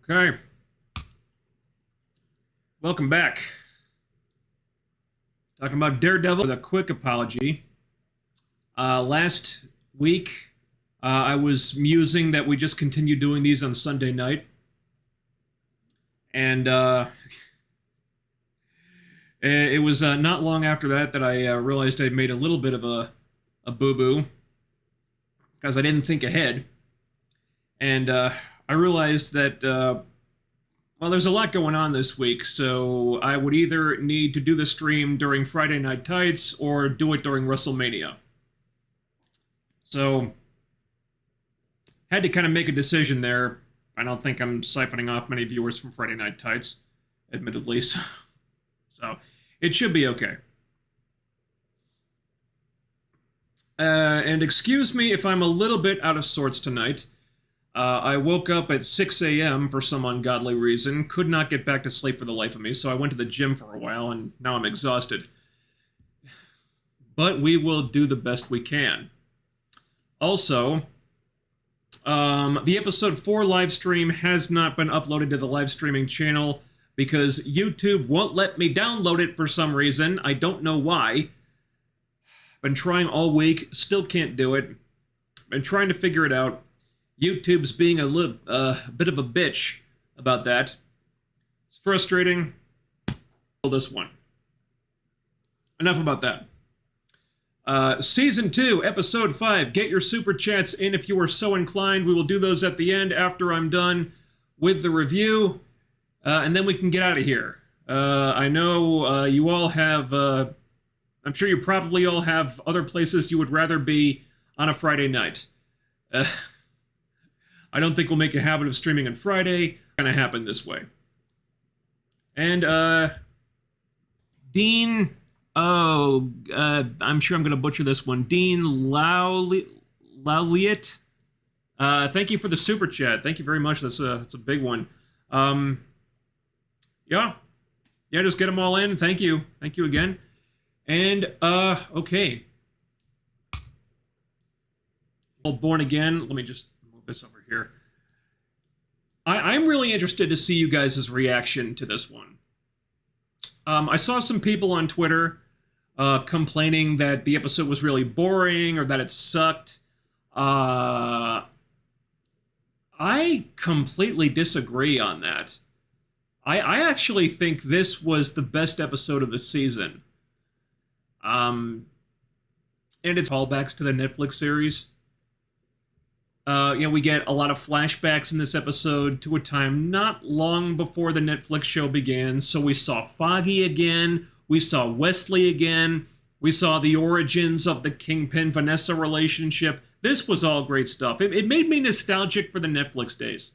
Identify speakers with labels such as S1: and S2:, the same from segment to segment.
S1: Okay, welcome back. Talking about Daredevil with a quick apology. Last week, I was musing that we just continue doing these on Sunday night. And it was not long after that I realized I'd made a little bit of a boo-boo because I didn't think ahead. And I realized that well, there's a lot going on this week, so I would either need to do the stream during Friday Night Tights or do it during WrestleMania. So, had to kind of make a decision there. I don't think I'm siphoning off many viewers from Friday Night Tights, admittedly, so it should be okay. And excuse me if I'm a little bit out of sorts tonight. I woke up at 6 a.m. for some ungodly reason, could not get back to sleep for the life of me, so I went to the gym for a while, and now I'm exhausted. But we will do the best we can. Also, the episode 4 live stream has not been uploaded to the live streaming channel because YouTube won't let me download it for some reason. I don't know why. Been trying all week, still can't do it. Been trying to figure it out. YouTube's being a little bit of a bitch about that. It's frustrating. This one. Enough about that. Season 2, Episode 5. Get your super chats in if you are so inclined. We will do those at the end after I'm done with the review. And then we can get out of here. I know you all have... I'm sure you probably all have other places you would rather be on a Friday night. I don't think we'll make a habit of streaming on Friday. It's gonna happen this way. And, Dean... I'm sure I'm gonna butcher this one. Dean Lauliet. Thank you for the super chat. Thank you very much. That's a big one. Yeah, just get them all in. Thank you again. And okay. Well, Born Again. Let me just move this over here. I'm really interested to see you guys' reaction to this one. I saw some people on Twitter complaining that the episode was really boring or that it sucked. I completely disagree on that. I actually think this was the best episode of the season. And it's callbacks to the Netflix series. We get a lot of flashbacks in this episode to a time not long before the Netflix show began. So we saw Foggy again. We saw Wesley again. We saw the origins of the Kingpin-Vanessa relationship. This was all great stuff. It made me nostalgic for the Netflix days.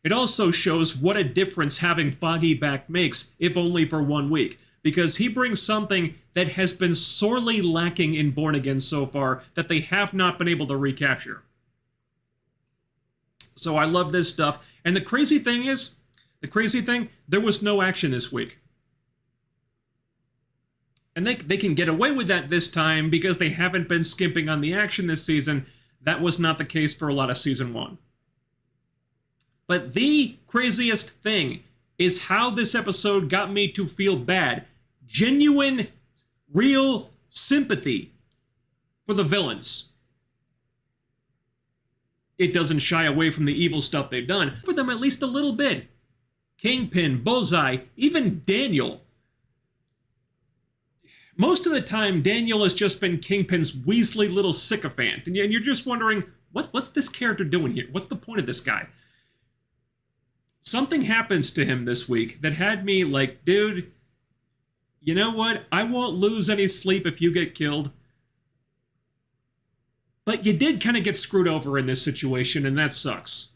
S1: It also shows what a difference having Foggy back makes, if only for 1 week. Because he brings something that has been sorely lacking in Born Again so far that they have not been able to recapture. So I love this stuff. And the crazy thing, there was no action this week. And they can get away with that this time because they haven't been skimping on the action this season. That was not the case for a lot of Season 1. But the craziest thing is how this episode got me to feel bad. Genuine, real sympathy for the villains. It doesn't shy away from the evil stuff they've done. For them at least a little bit. Kingpin, Bullseye, even Daniel. Most of the time, Daniel has just been Kingpin's Weasley little sycophant. And you're just wondering, what's this character doing here? What's the point of this guy? Something happens to him this week that had me like, dude, you know what? I won't lose any sleep if you get killed. But you did kind of get screwed over in this situation, and that sucks.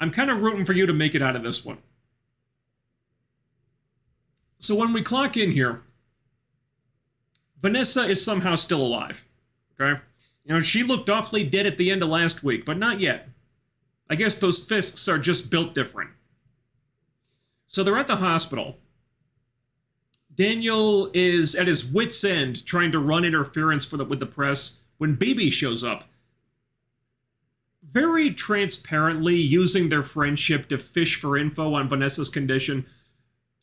S1: I'm kind of rooting for you to make it out of this one. So when we clock in here, Vanessa is somehow still alive. Okay? She looked awfully dead at the end of last week, but not yet. I guess those fists are just built different. So they're at the hospital. Daniel is at his wit's end trying to run interference with the press when BB shows up. very transparently using their friendship to fish for info on Vanessa's condition,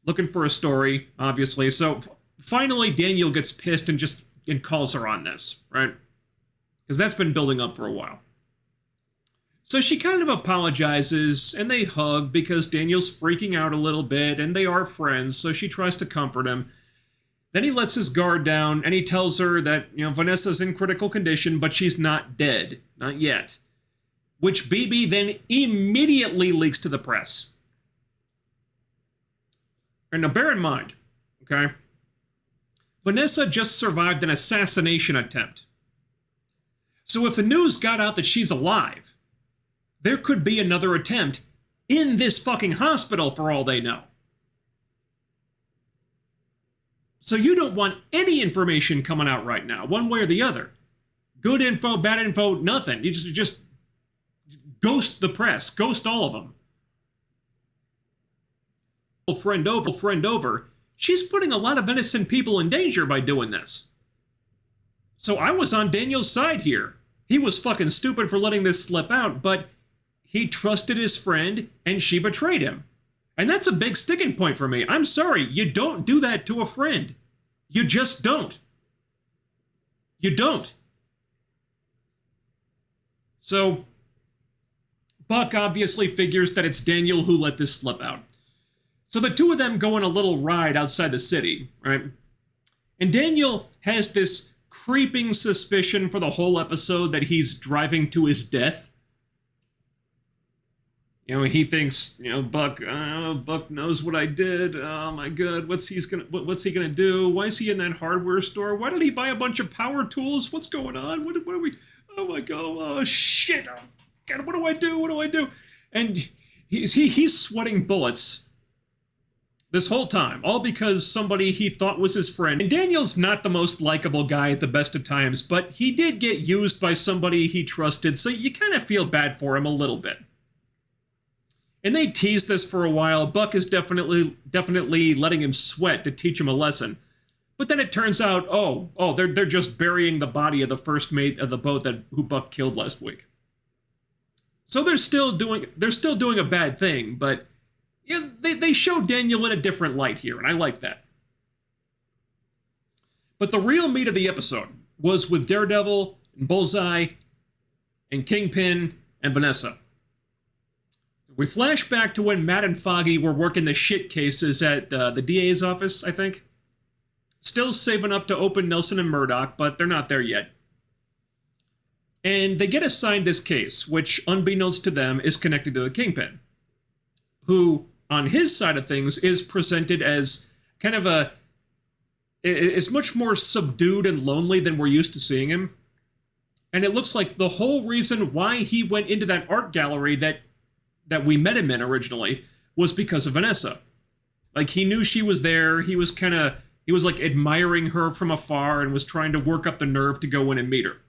S1: looking for a story, obviously. So finally, Daniel gets pissed and calls her on this, right? Because that's been building up for a while. So she kind of apologizes, and they hug because Daniel's freaking out a little bit, and they are friends, so she tries to comfort him. Then he lets his guard down, and he tells her that, Vanessa's in critical condition, but she's not dead. Not yet. Which BB then immediately leaks to the press. And now bear in mind, okay, Vanessa just survived an assassination attempt. So if the news got out that she's alive, there could be another attempt in this fucking hospital for all they know. So you don't want any information coming out right now, one way or the other. Good info, bad info, nothing. You just ghost the press, ghost all of them. Friend over. She's putting a lot of innocent people in danger by doing this. So I was on Daniel's side here. He was fucking stupid for letting this slip out, but he trusted his friend and she betrayed him. And that's a big sticking point for me. I'm sorry, you don't do that to a friend. You just don't. You don't. So, Buck obviously figures that it's Daniel who let this slip out. So the two of them go on a little ride outside the city, right? And Daniel has this creeping suspicion for the whole episode that he's driving to his death. He thinks, Buck knows what I did. Oh my God, what's he gonna do? Why is he in that hardware store? Why did he buy a bunch of power tools? What's going on? What are we? Oh my God! Oh shit! Oh God! What do I do? What do I do? And he's sweating bullets this whole time, all because somebody he thought was his friend. And Daniel's not the most likable guy at the best of times, but he did get used by somebody he trusted, so you kind of feel bad for him a little bit. And they tease this for a while. Buck is definitely letting him sweat to teach him a lesson. But then it turns out, they're just burying the body of the first mate of the boat who Buck killed last week. So they're still doing a bad thing, but they show Daniel in a different light here, and I like that. But the real meat of the episode was with Daredevil and Bullseye and Kingpin and Vanessa. We flash back to when Matt and Foggy were working the shit cases at the DA's office, I think. Still saving up to open Nelson and Murdoch, but they're not there yet. And they get assigned this case, which, unbeknownst to them, is connected to the Kingpin, who, on his side of things, is presented as kind of is much more subdued and lonely than we're used to seeing him. And it looks like the whole reason why he went into that art gallery that we met him in originally was because of Vanessa. Like, he knew she was there. He was like admiring her from afar and was trying to work up the nerve to go in and meet her.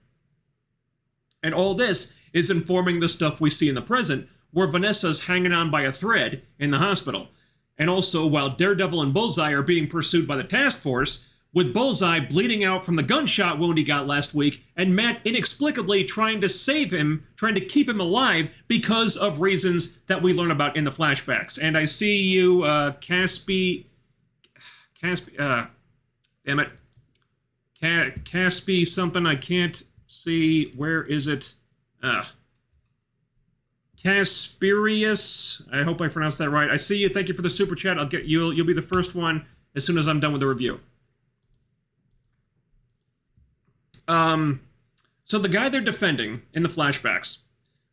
S1: And all this is informing the stuff we see in the present, where Vanessa's hanging on by a thread in the hospital. And also, while Daredevil and Bullseye are being pursued by the task force, with Bullseye bleeding out from the gunshot wound he got last week, and Matt inexplicably trying to save him, trying to keep him alive because of reasons that we learn about in the flashbacks. And I see you, Caspi, damn it, Caspi something, I can't see, where is it? Casperius, I hope I pronounced that right. I see you, thank you for the super chat. You'll be the first one as soon as I'm done with the review. So the guy they're defending in the flashbacks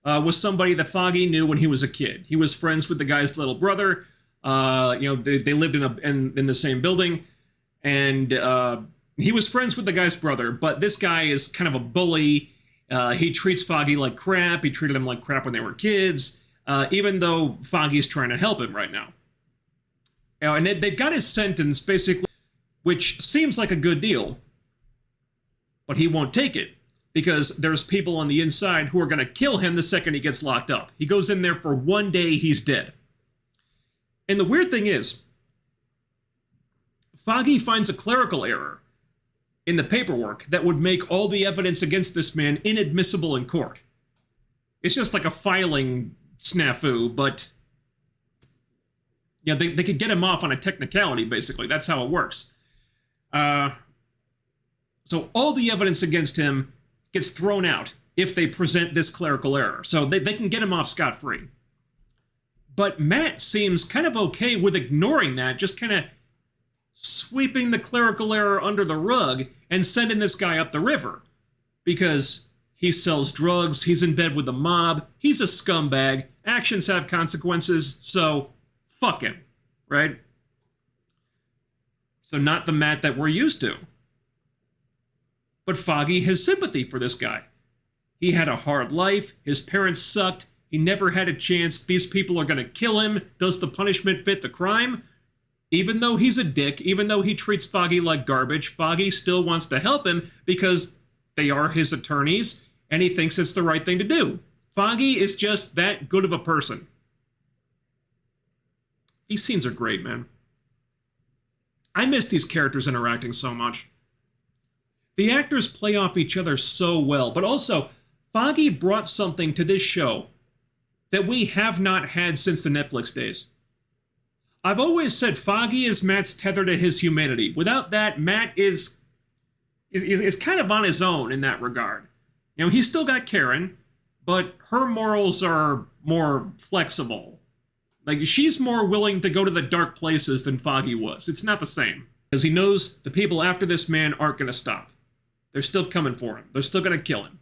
S1: was somebody that Foggy knew when he was a kid. He was friends with the guy's little brother. They lived in the same building, and he was friends with the guy's brother. But this guy is kind of a bully. He treats Foggy like crap. He treated him like crap when they were kids, even though Foggy's trying to help him right now. And they've got his sentence basically, which seems like a good deal. But he won't take it, because there's people on the inside who are going to kill him the second he gets locked up. He goes in there for one day, he's dead. And the weird thing is, Foggy finds a clerical error in the paperwork that would make all the evidence against this man inadmissible in court. It's just like a filing snafu, but yeah, they could get him off on a technicality, basically. That's how it works. So all the evidence against him gets thrown out if they present this clerical error. So they can get him off scot-free. But Matt seems kind of okay with ignoring that, just kind of sweeping the clerical error under the rug and sending this guy up the river. Because he sells drugs, he's in bed with the mob, he's a scumbag, actions have consequences, so fuck him, right? So not the Matt that we're used to. But Foggy has sympathy for this guy. He had a hard life, his parents sucked, he never had a chance, these people are gonna kill him, does the punishment fit the crime? Even though he's a dick, even though he treats Foggy like garbage, Foggy still wants to help him because they are his attorneys, and he thinks it's the right thing to do. Foggy is just that good of a person. These scenes are great, man. I miss these characters interacting so much. The actors play off each other so well, but also, Foggy brought something to this show that we have not had since the Netflix days. I've always said Foggy is Matt's tether to his humanity. Without that, Matt is kind of on his own in that regard. You know, he's still got Karen, but her morals are more flexible. Like, she's more willing to go to the dark places than Foggy was. It's not the same. Because he knows the people after this man aren't going to stop. They're still coming for him. They're still going to kill him.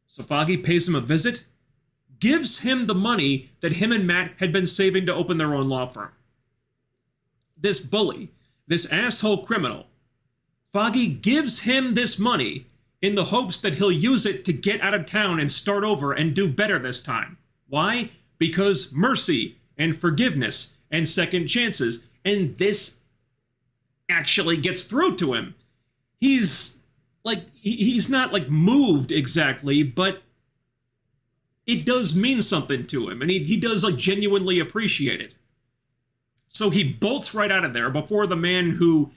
S1: So Foggy pays him a visit, gives him the money that him and Matt had been saving to open their own law firm. This bully, this asshole criminal, Foggy gives him this money in the hopes that he'll use it to get out of town and start over and do better this time. Why? Because mercy and forgiveness and second chances, and this actually gets through to him. He's not like moved exactly, but it does mean something to him, and he does like genuinely appreciate it. So he bolts right out of there before the man who,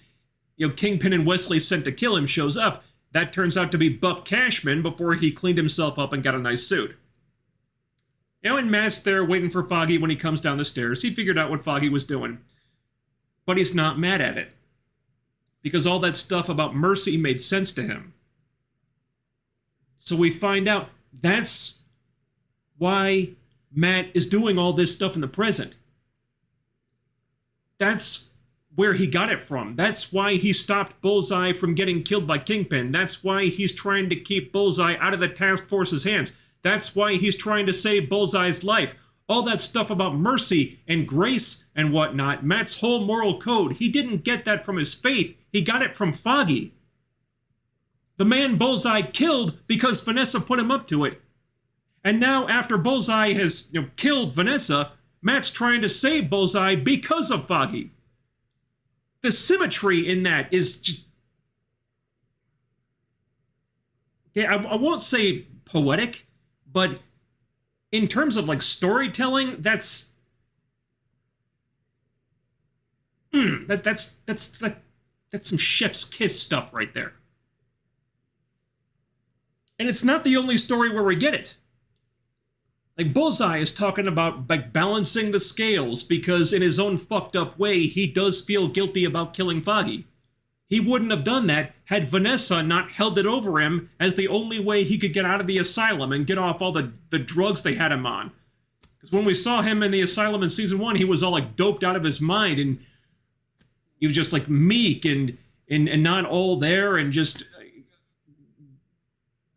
S1: you know, Kingpin and Wesley sent to kill him shows up. That turns out to be Buck Cashman before he cleaned himself up and got a nice suit. You know, and Matt's there waiting for Foggy when he comes down the stairs. He figured out what Foggy was doing. But he's not mad at it. Because all that stuff about mercy made sense to him. So we find out that's why Matt is doing all this stuff in the present. That's where he got it from. That's why he stopped Bullseye from getting killed by Kingpin. That's why he's trying to keep Bullseye out of the task force's hands. That's why he's trying to save Bullseye's life. All that stuff about mercy and grace and whatnot, Matt's whole moral code, he didn't get that from his faith. He got it from Foggy. The man Bullseye killed because Vanessa put him up to it. And now after Bullseye has, you know, killed Vanessa, Matt's trying to save Bullseye because of Foggy. The symmetry in that is just... yeah, I won't say poetic, but in terms of like storytelling, that's some chef's kiss stuff right there. And it's not the only story where we get it. Like, Bullseye is talking about like balancing the scales because in his own fucked up way, he does feel guilty about killing Foggy. He wouldn't have done that had Vanessa not held it over him as the only way he could get out of the asylum and get off all the drugs they had him on. Because when we saw him in the asylum in season 1, he was all like doped out of his mind and he was just like meek and not all there and just...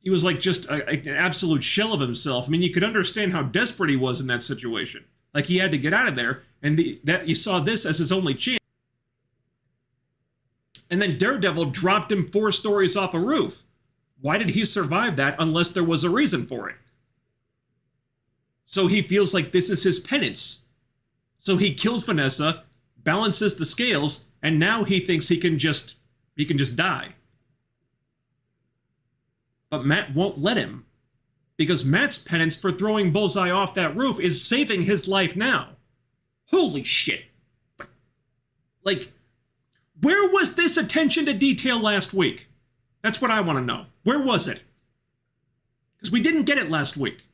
S1: he was like just an absolute shell of himself. I mean, you could understand how desperate he was in that situation. Like, he had to get out of there, and that you saw this as his only chance. And then Daredevil dropped him 4 stories off a roof. Why did he survive that unless there was a reason for it? So he feels like this is his penance. So he kills Vanessa, balances the scales, and now he thinks he can just die. But Matt won't let him. Because Matt's penance for throwing Bullseye off that roof is saving his life now. Holy shit. Like, where was this attention to detail last week? That's what I want to know. Where was it? Because we didn't get it last week.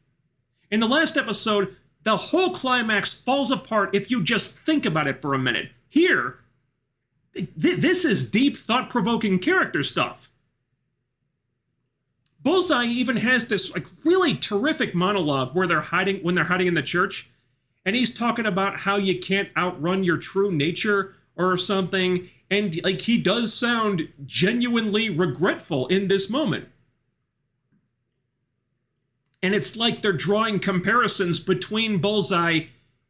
S1: In the last episode, the whole climax falls apart if you just think about it for a minute. Here, this is deep, thought-provoking character stuff. Bullseye even has this like really terrific monologue where they're hiding in the church, and he's talking about how you can't outrun your true nature or something, and like he does sound genuinely regretful in this moment. And it's like they're drawing comparisons between Bullseye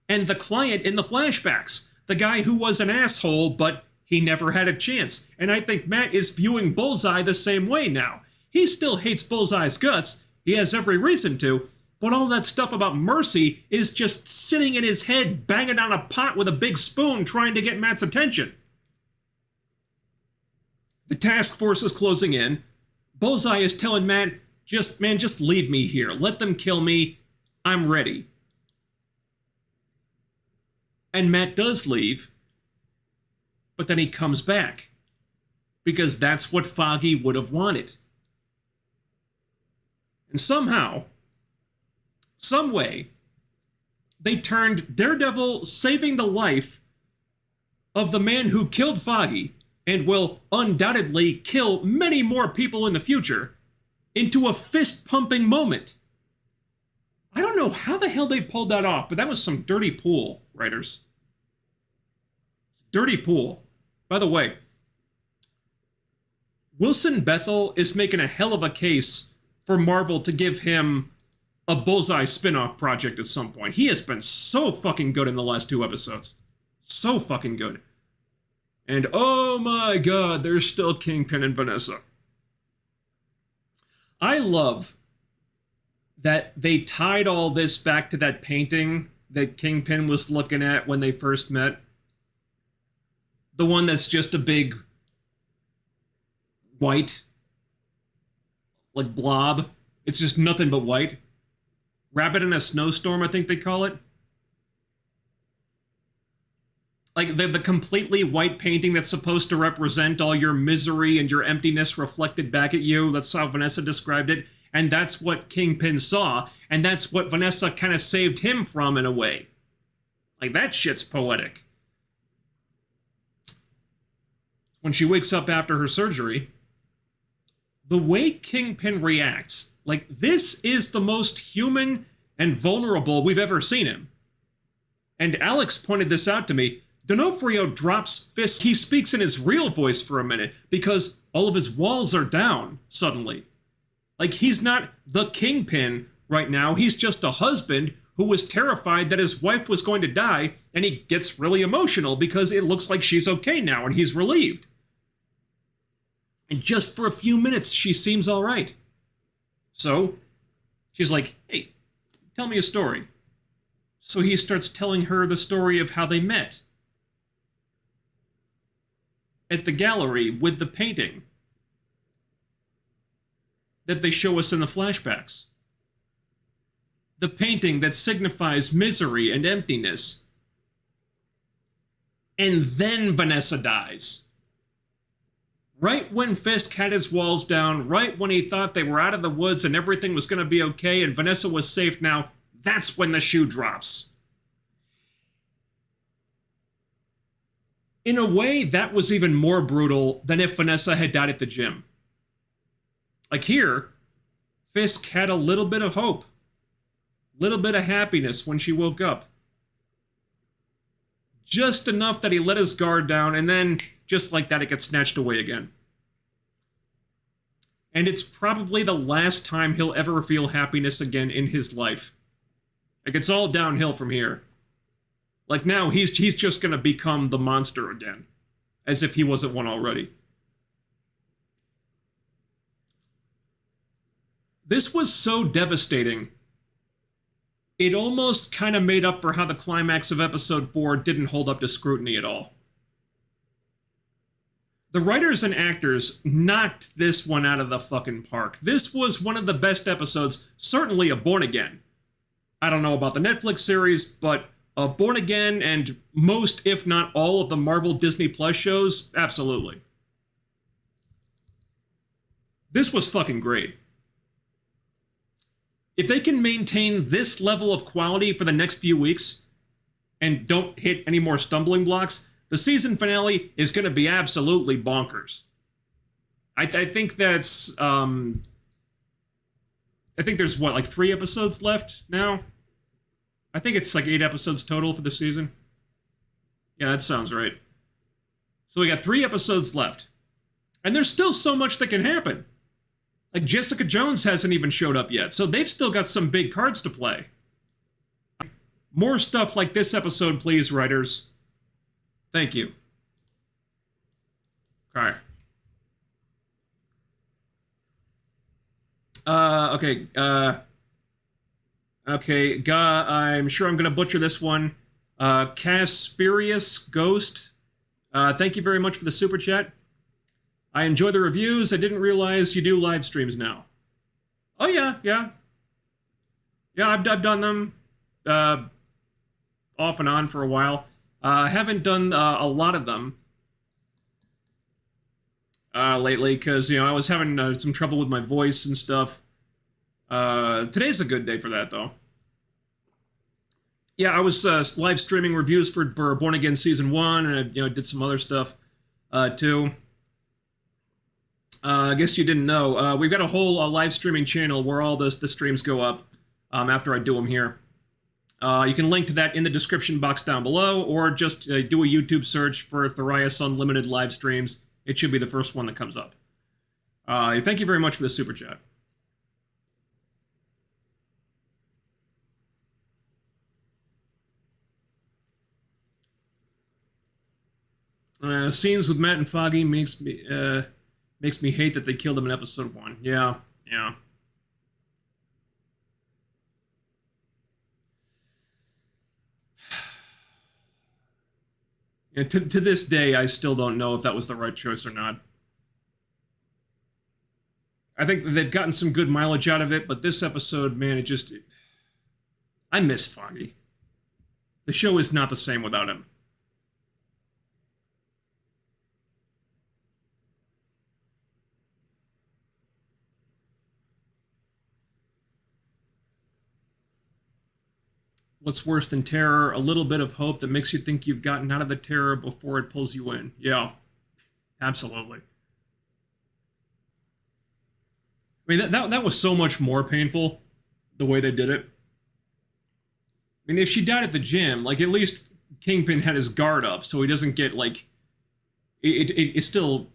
S1: and the client in the flashbacks, the guy who was an asshole, but he never had a chance. And I think Matt is viewing Bullseye the same way now. He still hates Bullseye's guts, he has every reason to, but all that stuff about mercy is just sitting in his head, banging on a pot with a big spoon, trying to get Matt's attention. The task force is closing in. Bullseye is telling Matt, just leave me here. Let them kill me. I'm ready. And Matt does leave, but then he comes back, because that's what Foggy would have wanted. And somehow, some way, they turned Daredevil saving the life of the man who killed Foggy, and will undoubtedly kill many more people in the future, into a fist-pumping moment. I don't know how the hell they pulled that off, but that was some dirty pool, writers. Dirty pool. By the way, Wilson Bethel is making a hell of a case for Marvel to give him a Bullseye spin-off project at some point. He has been so fucking good in the last 2 episodes. So fucking good. And oh my god, there's still Kingpin and Vanessa. I love that they tied all this back to that painting that Kingpin was looking at when they first met. The one that's just a big white, like blob. It's just nothing but white. Rabbit in a snowstorm, I think they call it. Like the completely white painting that's supposed to represent all your misery and your emptiness reflected back at you. That's how Vanessa described it. And that's what Kingpin saw. And that's what Vanessa kind of saved him from in a way. Like, that shit's poetic. When she wakes up after her surgery, the way Kingpin reacts, like, this is the most human and vulnerable we've ever seen him. And Alex pointed this out to me. D'Onofrio drops Fisk. He speaks in his real voice for a minute because all of his walls are down suddenly. Like, he's not the Kingpin right now. He's just a husband who was terrified that his wife was going to die, and he gets really emotional because it looks like she's okay now, and he's relieved. And just for a few minutes, she seems all right. So, she's like, hey, tell me a story. So he starts telling her the story of how they met. At the gallery with the painting that they show us in the flashbacks. The painting that signifies misery and emptiness. And then Vanessa dies. Right when Fisk had his walls down, right when he thought they were out of the woods and everything was going to be okay and Vanessa was safe now, that's when the shoe drops. In a way, that was even more brutal than if Vanessa had died at the gym. Like here, Fisk had a little bit of hope. Little bit of happiness when she woke up. Just enough that he let his guard down, and then, just like that, it gets snatched away again. And it's probably the last time he'll ever feel happiness again in his life. Like, it's all downhill from here. Like, now, he's just gonna become the monster again. As if he wasn't one already. This was so devastating. It almost kind of made up for how the climax of episode 4 didn't hold up to scrutiny at all. The writers and actors knocked this one out of the fucking park. This was one of the best episodes, certainly of Born Again. I don't know about the Netflix series, but Born Again and most, if not all, of the Marvel Disney Plus shows, absolutely. This was fucking great. If they can maintain this level of quality for the next few weeks and don't hit any more stumbling blocks, the season finale is going to be absolutely bonkers. I think that's I think there's what, like 3 episodes left now. I think it's like 8 episodes total for the season. Yeah, that sounds right. So we got 3 episodes left, and there's still so much that can happen. Like, Jessica Jones hasn't even showed up yet, so they've still got some big cards to play. More stuff like this episode, please, writers. Thank you. Okay. Okay. Okay. I'm sure I'm gonna butcher this one. Casperius Ghost. Thank you very much for the super chat. I enjoy the reviews. I didn't realize you do live streams now. Oh yeah. Yeah, I've done them off and on for a while. I haven't done a lot of them lately because, I was having some trouble with my voice and stuff. Today's a good day for that, though. Yeah, I was live streaming reviews for Born Again Season 1, and I did some other stuff too. I guess you didn't know. We've got a whole live streaming channel where all the streams go up after I do them here. You can link to that in the description box down below, or just do a YouTube search for Thorias Unlimited live streams. It should be the first one that comes up. Thank you very much for the super chat. Scenes with Matt and Foggy makes me hate that they killed him in episode 1. Yeah. And to this day, I still don't know if that was the right choice or not. I think they've gotten some good mileage out of it, but this episode, man, I miss Foggy. The show is not the same without him. What's worse than terror? A little bit of hope that makes you think you've gotten out of the terror before it pulls you in. Yeah, absolutely. I mean, that was so much more painful, the way they did it. I mean, if she died at the gym, like, at least Kingpin had his guard up, so he doesn't get, like... It still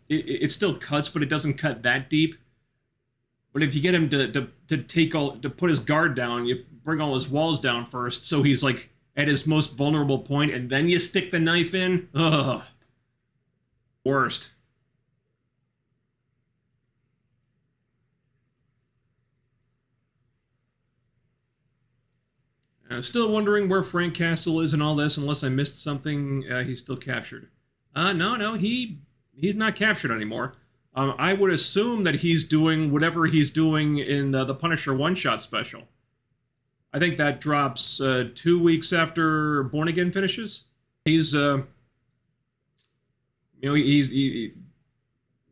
S1: cuts, but it doesn't cut that deep. But if you get him to put his guard down, you bring all his walls down first, so he's like at his most vulnerable point, and then you stick the knife in. Ugh, worst. Still wondering where Frank Castle is in all this, unless I missed something. He's still captured. No, he's not captured anymore. I would assume that he's doing whatever he's doing in the Punisher one-shot special. I think that drops 2 weeks after Born Again finishes. He's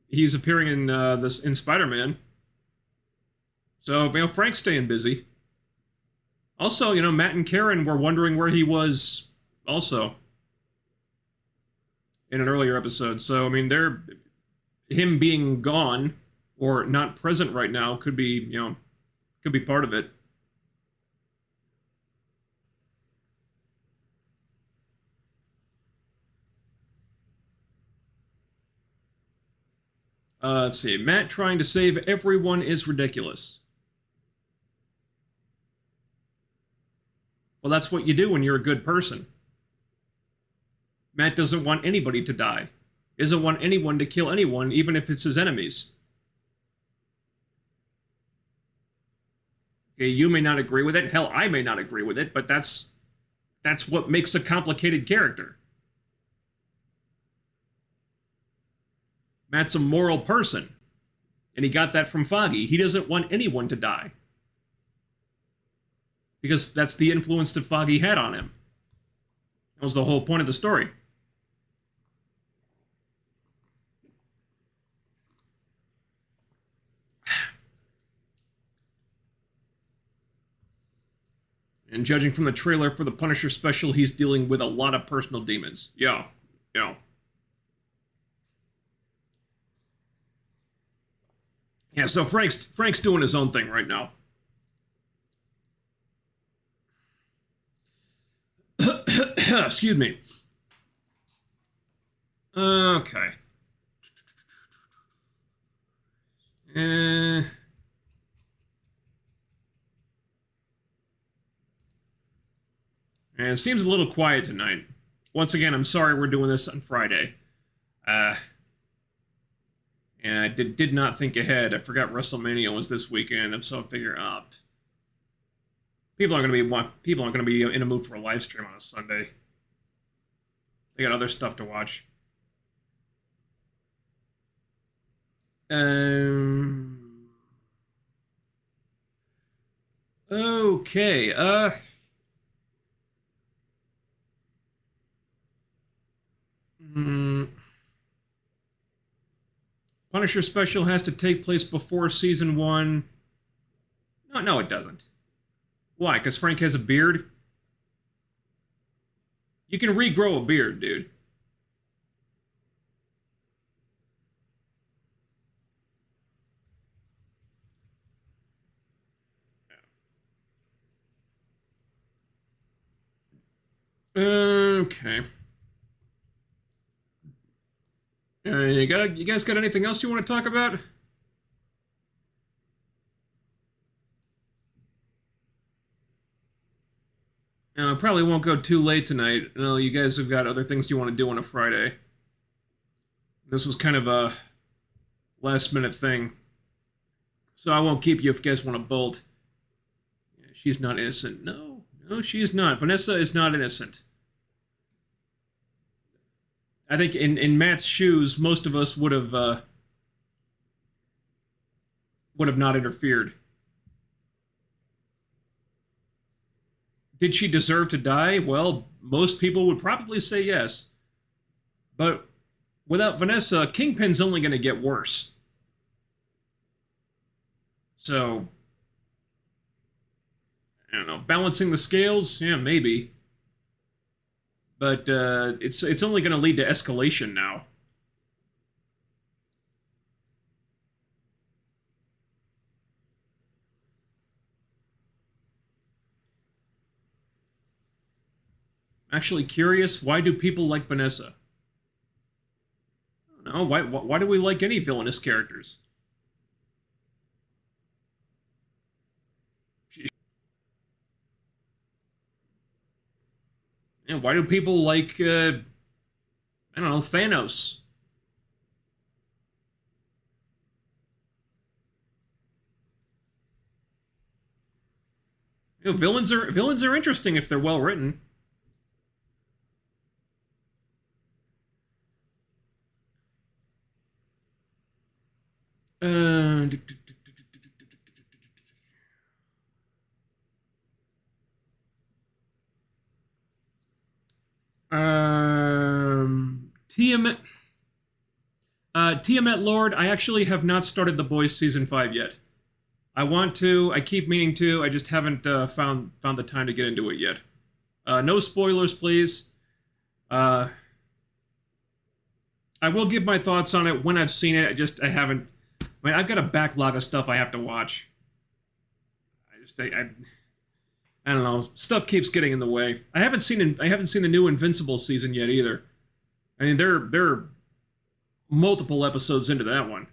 S1: he's appearing in in Spider-Man. So Frank's staying busy. Also, Matt and Karen were wondering where he was also in an earlier episode. So I mean, him being gone or not present right now could be part of it. Let's see. Matt trying to save everyone is ridiculous. Well, that's what you do when you're a good person. Matt doesn't want anybody to die. He doesn't want anyone to kill anyone, even if it's his enemies. Okay, you may not agree with it. Hell, I may not agree with it, but that's what makes a complicated character. Matt's a moral person, and he got that from Foggy. He doesn't want anyone to die, because that's the influence that Foggy had on him. That was the whole point of the story. And judging from the trailer for the Punisher special, he's dealing with a lot of personal demons. Yeah. Yeah, so Frank's doing his own thing right now. Excuse me. Okay. And it seems a little quiet tonight. Once again, I'm sorry we're doing this on Friday. And I did not think ahead. I forgot WrestleMania was this weekend, so I figured, people aren't going to be in a mood for a live stream on a Sunday. They got other stuff to watch. Okay. Punisher special has to take place before season 1. No, it doesn't. Why? Because Frank has a beard? You can regrow a beard, dude. Okay. You guys got anything else you want to talk about? Probably won't go too late tonight. No, you guys have got other things you want to do on a Friday. This was kind of a last-minute thing. So I won't keep you if you guys want to bolt. Yeah, she's not innocent. No, she is not. Vanessa is not innocent. I think in Matt's shoes, most of us would have not interfered. Did she deserve to die? Well, most people would probably say yes. But without Vanessa, Kingpin's only going to get worse. So, I don't know. Balancing the scales? Yeah, maybe. But it's only going to lead to escalation now. I'm actually curious, why do people like Vanessa? I don't know, why do we like any villainous characters? And why do people like, I don't know, Thanos? You know, villains are interesting if they're well written. Tiamat Lord, I actually have not started The Boys Season 5 yet. I want to, I keep meaning to, I just haven't found the time to get into it yet. No spoilers, please. I will give my thoughts on it when I've seen it. I haven't. I mean, I've got a backlog of stuff I have to watch. I don't know. Stuff keeps getting in the way. I haven't seen the new Invincible season yet either. I mean, they're multiple episodes into that one.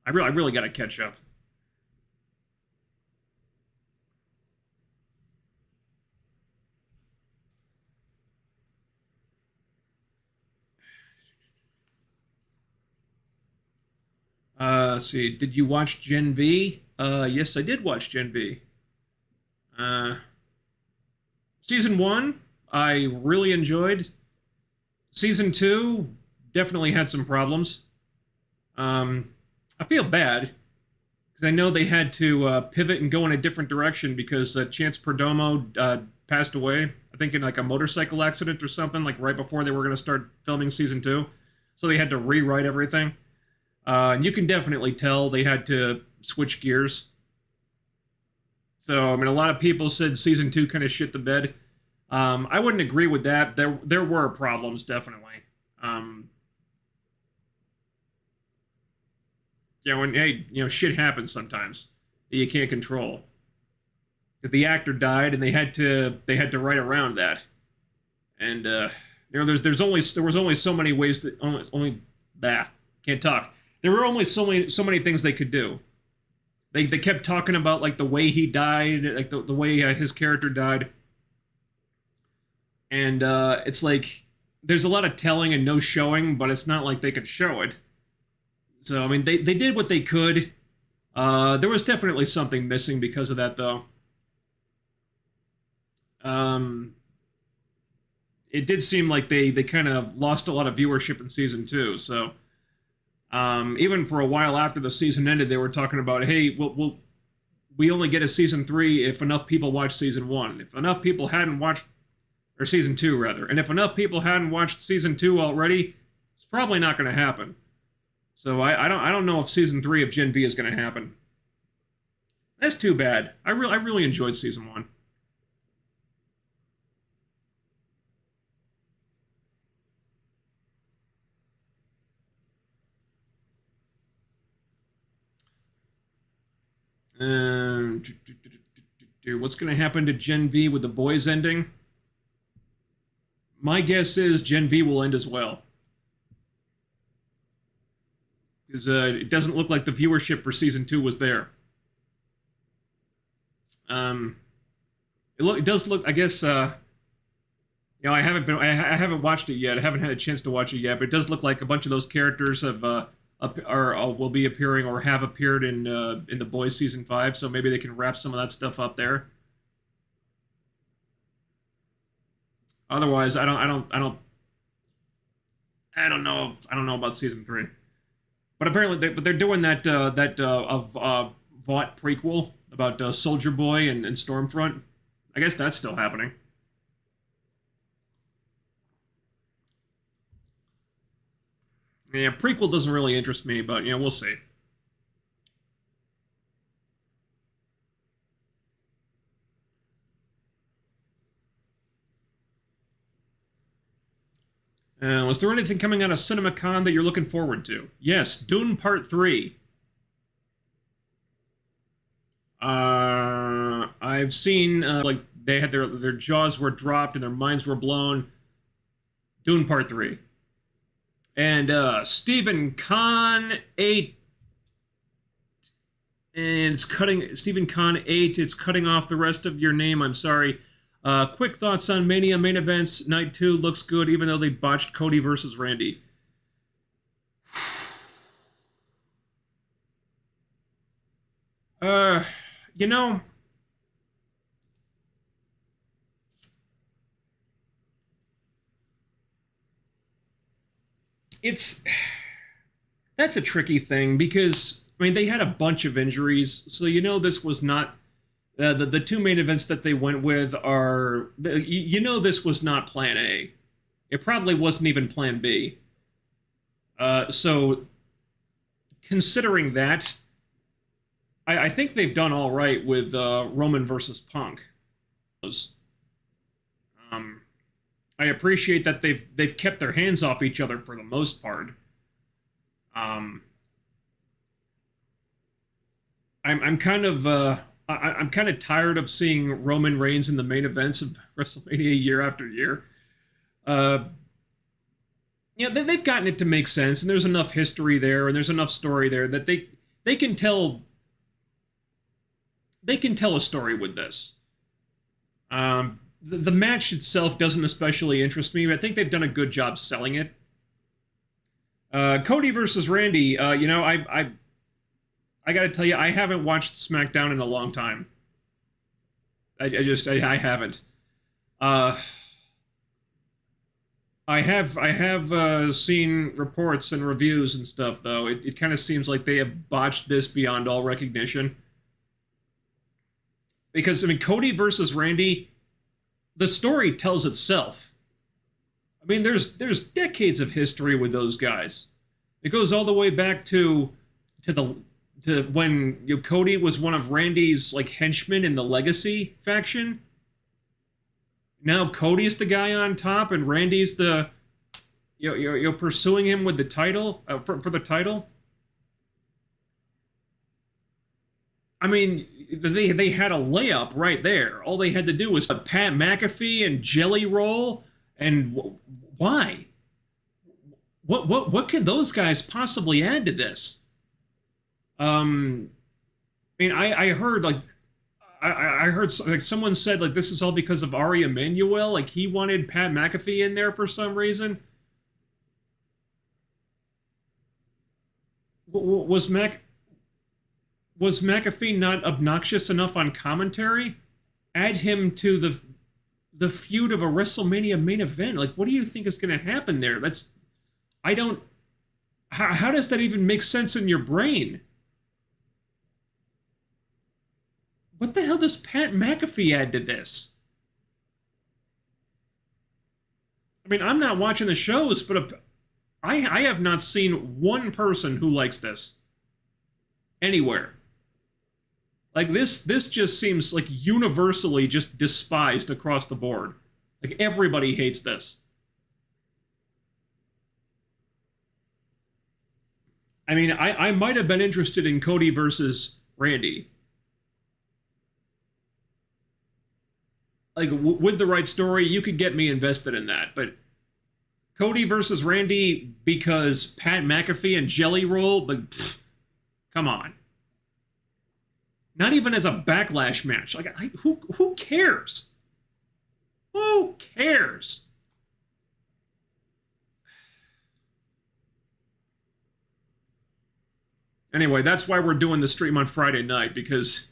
S1: I really got to catch up. Let's see. Did you watch Gen V? Yes, I did watch Gen V. Season 1, I really enjoyed. Season 2 definitely had some problems. I feel bad because I know they had to pivot and go in a different direction because Chance Perdomo passed away. I think in like a motorcycle accident or something, like right before they were going to start filming season 2. So they had to rewrite everything. And you can definitely tell they had to switch gears. So, I mean, a lot of people said season 2 kind of shit the bed. I wouldn't agree with that. There were problems, definitely. And hey, shit happens sometimes that you can't control. If the actor died, and they had to write around that, and there was only so many ways that only can't talk. There were only so many things they could do. They kept talking about like the way he died, like the way his character died, and it's like there's a lot of telling and no showing, but it's not like they could show it. So I mean, they did what they could. There was definitely something missing because of that, though. It did seem like they kind of lost a lot of viewership in season 2. So even for a while after the season ended, they were talking about, hey, we only get a season 3 if enough people watch season 1. If enough people hadn't watched, or season 2 rather, and if enough people hadn't watched season 2 already, it's probably not going to happen. So I don't know if season 3 of Gen V is going to happen. That's too bad. I really enjoyed season 1. What's going to happen to Gen V with the boys ending? My guess is Gen V will end as well. Because it doesn't look like the viewership for season 2 was there. It does look. I guess. I haven't watched it yet. I haven't had a chance to watch it yet. But it does look like a bunch of those characters will be appearing or have appeared in The Boys season 5. So maybe they can wrap some of that stuff up there. Otherwise, I don't know about season 3. But apparently, they're doing that Vought prequel about Soldier Boy and Stormfront. I guess that's still happening. Yeah, prequel doesn't really interest me, but we'll see. Was there anything coming out of CinemaCon that you're looking forward to? Yes, Dune Part 3. I've seen like they had their jaws were dropped and their minds were blown. Dune Part 3. And Stephen Kahn 8. And it's cutting Stephen Kahn 8. It's cutting off the rest of your name. I'm sorry. Quick thoughts on Mania main events. Night 2 looks good, even though they botched Cody versus Randy. You know, that's a tricky thing because I mean they had a bunch of injuries, so this was not the two main events that they went with are this was not Plan A. It probably wasn't even Plan B. So considering that, I think they've done all right with Roman versus Punk. I appreciate that they've kept their hands off each other for the most part. I'm kind of I'm kind of tired of seeing Roman Reigns in the main events of WrestleMania year after year. They've gotten it to make sense, and there's enough history there, and there's enough story there that they can tell a story with this. The match itself doesn't especially interest me, but I think they've done a good job selling it. Cody versus Randy, I got to tell you, I haven't watched SmackDown in a long time. I haven't. I have seen reports and reviews and stuff, though. It kind of seems like they have botched this beyond all recognition. Because, I mean, Cody versus Randy, the story tells itself. I mean, there's decades of history with those guys. It goes all the way back to the to when Cody was one of Randy's like henchmen in the Legacy faction. Now Cody's the guy on top, and Randy's the you're pursuing him with the title for the title. I mean, they had a layup right there. All they had to do was Pat McAfee and Jelly Roll, and why? What could those guys possibly add to this? I mean, I heard like I heard like someone said like this is all because of Ari Emanuel. Like he wanted Pat McAfee in there for some reason. Was McAfee not obnoxious enough on commentary? Add him to the feud of a WrestleMania main event. Like, what do you think is going to happen there? I don't. How does that even make sense in your brain? What the hell does Pat McAfee add to this? I mean, I'm not watching the shows, but I have not seen one person who likes this anywhere. Like this just seems like universally just despised across the board. Like everybody hates this. I mean, I might have been interested in Cody versus Randy. Like with the right story, you could get me invested in that. But Cody versus Randy because Pat McAfee and Jelly Roll, like, come on. Not even as a backlash match. Like, who cares? Who cares? Anyway, that's why we're doing the stream on Friday night, because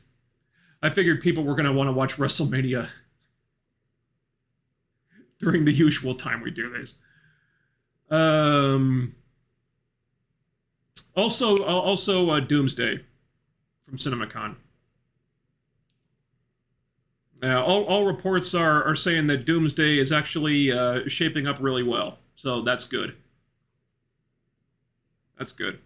S1: I figured people were going to want to watch WrestleMania during the usual time we do this. Also, Doomsday from CinemaCon. All reports are saying that Doomsday is actually shaping up really well, so that's good. That's good.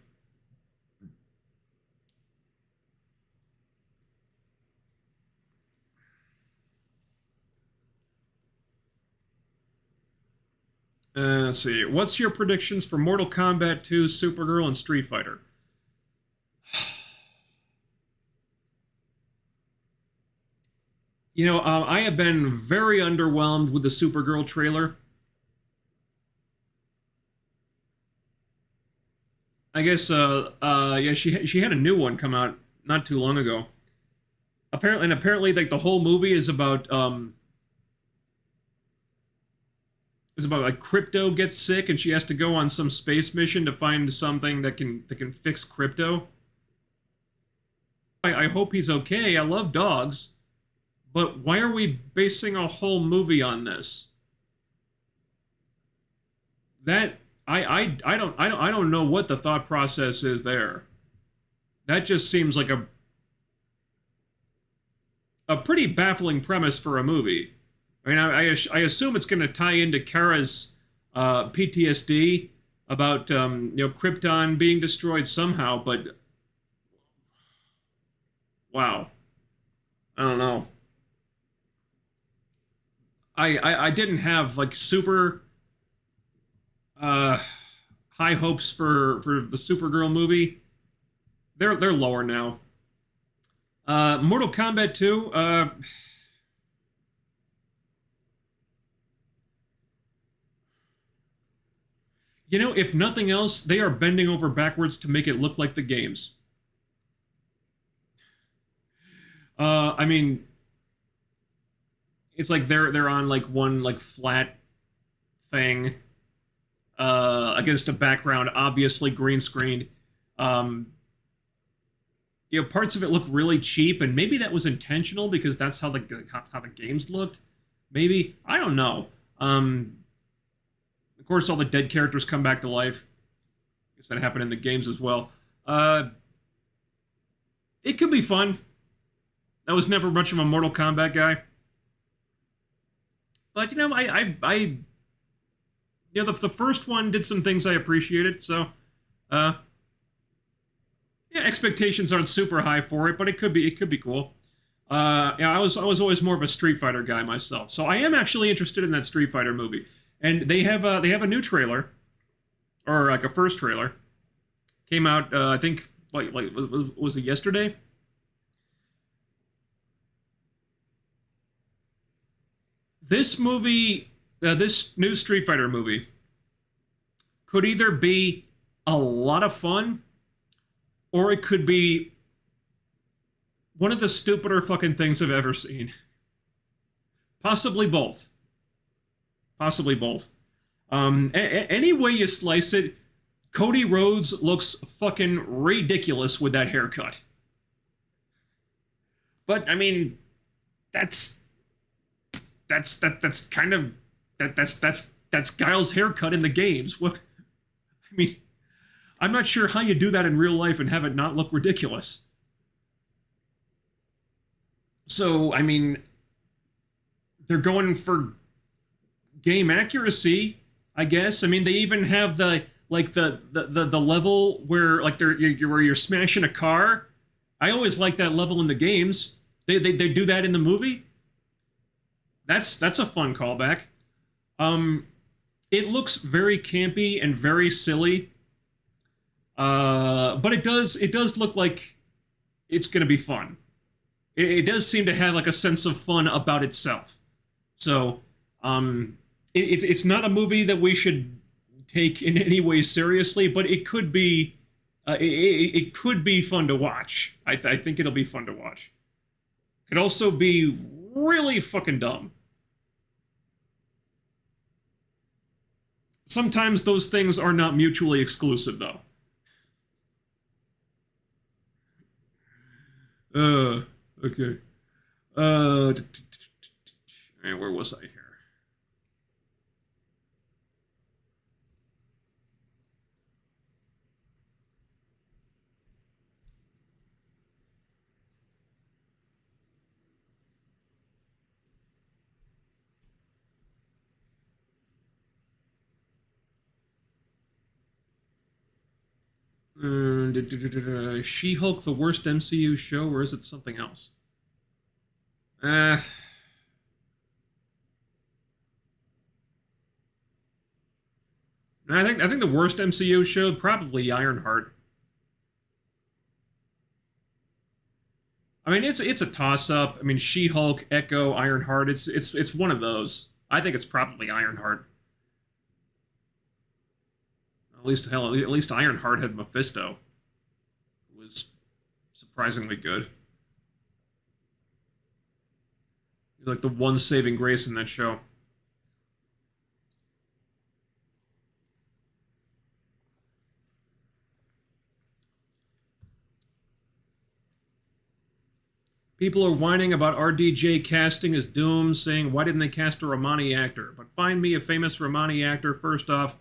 S1: Let's see. What's your predictions for Mortal Kombat 2, Supergirl, and Street Fighter? You know, I have been very underwhelmed with the Supergirl trailer. I guess, yeah, she had a new one come out not too long ago. Apparently, like the whole movie is about like Crypto gets sick and she has to go on some space mission to find something that can fix Crypto. I hope he's okay. I love dogs. But why are we basing a whole movie on this? That I don't know what the thought process is there. That just seems like a pretty baffling premise for a movie. I mean, I assume it's going to tie into Kara's PTSD about Krypton being destroyed somehow, but wow, I don't know. I didn't have like super high hopes for the Supergirl movie. They're lower now. Mortal Kombat 2. You know, if nothing else, they are bending over backwards to make it look like the games. I mean, it's like they're on like one like flat thing against a background obviously green screened. Parts of it look really cheap, and maybe that was intentional because that's how the games looked. Maybe, I don't know. Of course, all the dead characters come back to life. I guess that happened in the games as well. It could be fun. I was never much of a Mortal Kombat guy. But, the first one did some things I appreciated, so, Yeah, expectations aren't super high for it, but it could be cool. Yeah, I was always more of a Street Fighter guy myself, so I am actually interested in that Street Fighter movie. And they have a new trailer, or like a first trailer, came out. I think like was it yesterday? This movie, this new Street Fighter movie, could either be a lot of fun or it could be one of the stupider fucking things I've ever seen. Possibly both. Possibly both. Any way you slice it, Cody Rhodes looks fucking ridiculous with that haircut. But I mean, that's that's kind of that's Guile's haircut in the games. What I mean, I'm not sure how you do that in real life and have it not look ridiculous. So I mean, they're going for game accuracy, I guess. I mean, they even have the like the level where like where you're smashing a car. I always like that level in the games. They do that in the movie. That's a fun callback. Um, it looks very campy and very silly. But it does look like it's gonna be fun. It does seem to have like a sense of fun about itself. So it's not a movie that we should take in any way seriously, but it could be fun to watch. I think it'll be fun to watch. Could also be really fucking dumb. Sometimes those things are not mutually exclusive, though. Uh, okay. Where was I here? She-Hulk, the worst MCU show, or is it something else? Uh, I think the worst MCU show probably Ironheart. I mean, it's a toss up. I mean, She-Hulk, Echo, Ironheart. It's one of those. I think it's probably Ironheart. At least hell, at least Ironheart had Mephisto, who was surprisingly good. He's like the one saving grace in that show. People are whining about RDJ casting as Doom, saying, why didn't they cast a Romani actor? But find me a famous Romani actor, first off.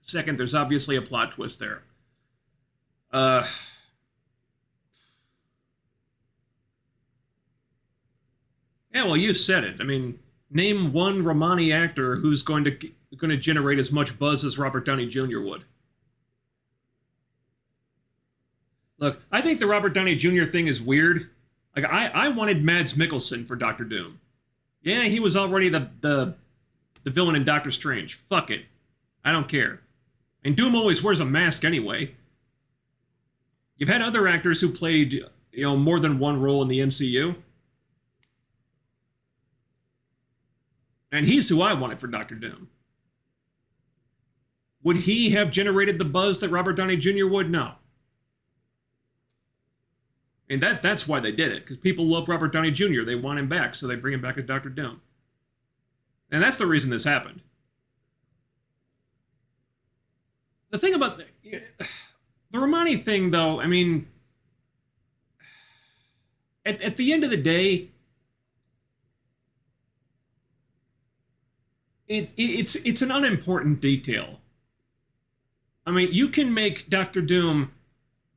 S1: Second, there's obviously a plot twist there. Uh, yeah, well, you said it. I mean, name one Romani actor who's going to generate as much buzz as Robert Downey Jr. would. Look, I think the Robert Downey Jr. thing is weird. Like, I wanted Mads Mikkelsen for Doctor Doom. Yeah, he was already the villain in Doctor Strange. Fuck it. I don't care. And Doom always wears a mask anyway. You've had other actors who played, more than one role in the MCU. And he's who I wanted for Doctor Doom. Would he have generated the buzz that Robert Downey Jr. would? No. And that's why they did it, because people love Robert Downey Jr. They want him back, so they bring him back as Doctor Doom. And that's the reason this happened. The thing about the Romani thing, though, I mean, at the end of the day, it's an unimportant detail. I mean, you can make Doctor Doom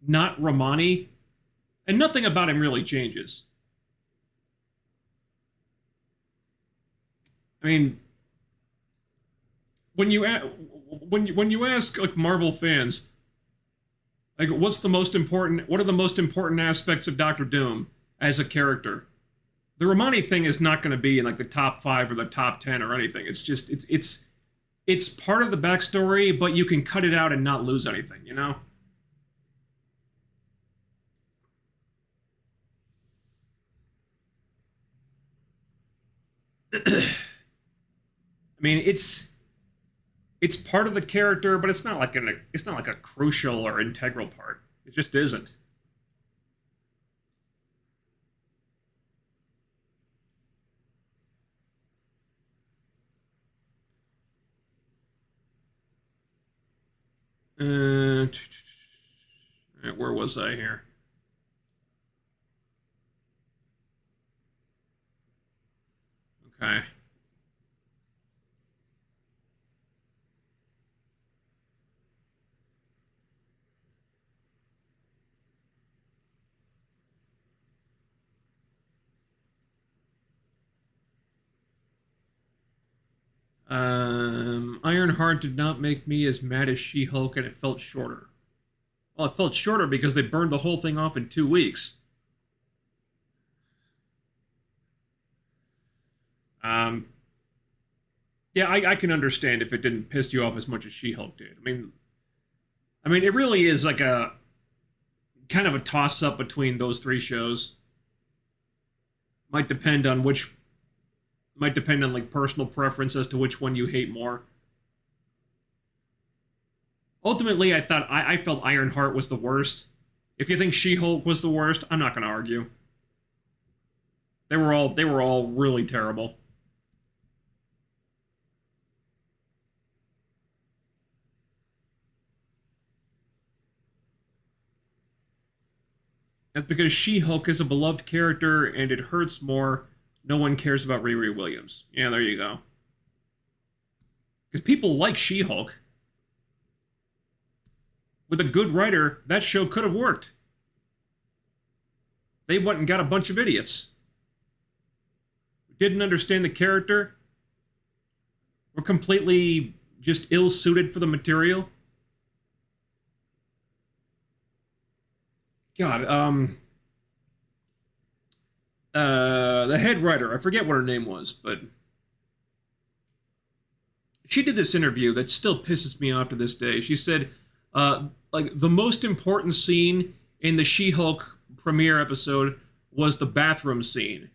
S1: not Romani, and nothing about him really changes. I mean, when you ask like Marvel fans, Like, what's the most important? What are the most important aspects of Doctor Doom as a character? The Romani thing is not going to be in like the top 5 or the top 10 or anything. It's just it's part of the backstory, but you can cut it out and not lose anything. You know. I mean, it's part of the character, but it's not like a crucial or integral part. It just isn't. Uh, where was I here? Okay. Ironheart did not make me as mad as She-Hulk, and it felt shorter. Well, it felt shorter because they burned the whole thing off in 2 weeks. Um, yeah, I can understand if it didn't piss you off as much as She-Hulk did. I mean, it really is like a kind of a toss-up between those 3 shows. Might depend on like personal preference as to which one you hate more. Ultimately, I felt Ironheart was the worst. If you think She-Hulk was the worst, I'm not going to argue. They were all really terrible. That's because She-Hulk is a beloved character and it hurts more. No one cares about Riri Williams. Yeah, there you go. Because people like She-Hulk. With a good writer, that show could have worked. They went and got a bunch of idiots who didn't understand the character, were completely just ill-suited for the material. God, the head writer, I forget what her name was, but she did this interview that still pisses me off to this day. She said, like, the most important scene in the She-Hulk premiere episode was the bathroom scene,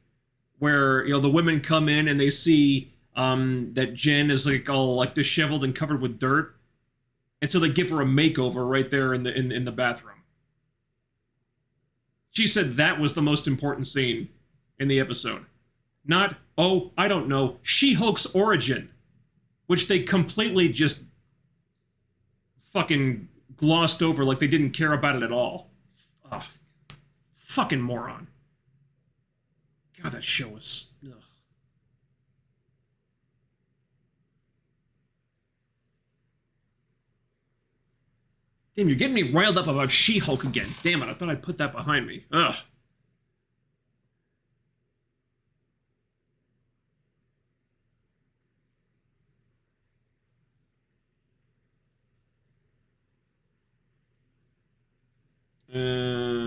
S1: where, you know, the women come in and they see that Jen is like all like disheveled and covered with dirt, and so they give her a makeover right there in the bathroom. She said that was the most important scene in the episode. Not, oh, I don't know, She-Hulk's origin, which they completely just fucking glossed over like they didn't care about it at all. Ugh. Fucking moron. God, that show was... Ugh. Damn, you're getting me riled up about She-Hulk again. Damn it, I thought I'd put that behind me. Ugh.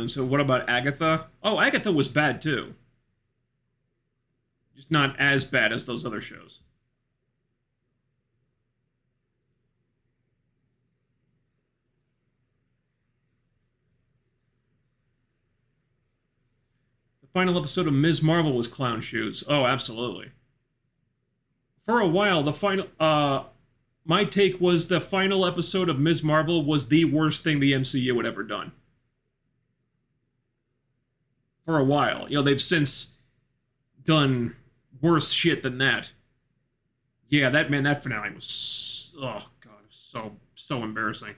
S1: So what about Agatha? Oh, Agatha was bad too. Just not as bad as those other shows. The final episode of Ms. Marvel was clown shoes. Oh, absolutely. For a while, the final my take was the final episode of Ms. Marvel was the worst thing the MCU had ever done. For a while. You know, they've since done worse shit than that. Yeah, that finale was, oh god, so embarrassing.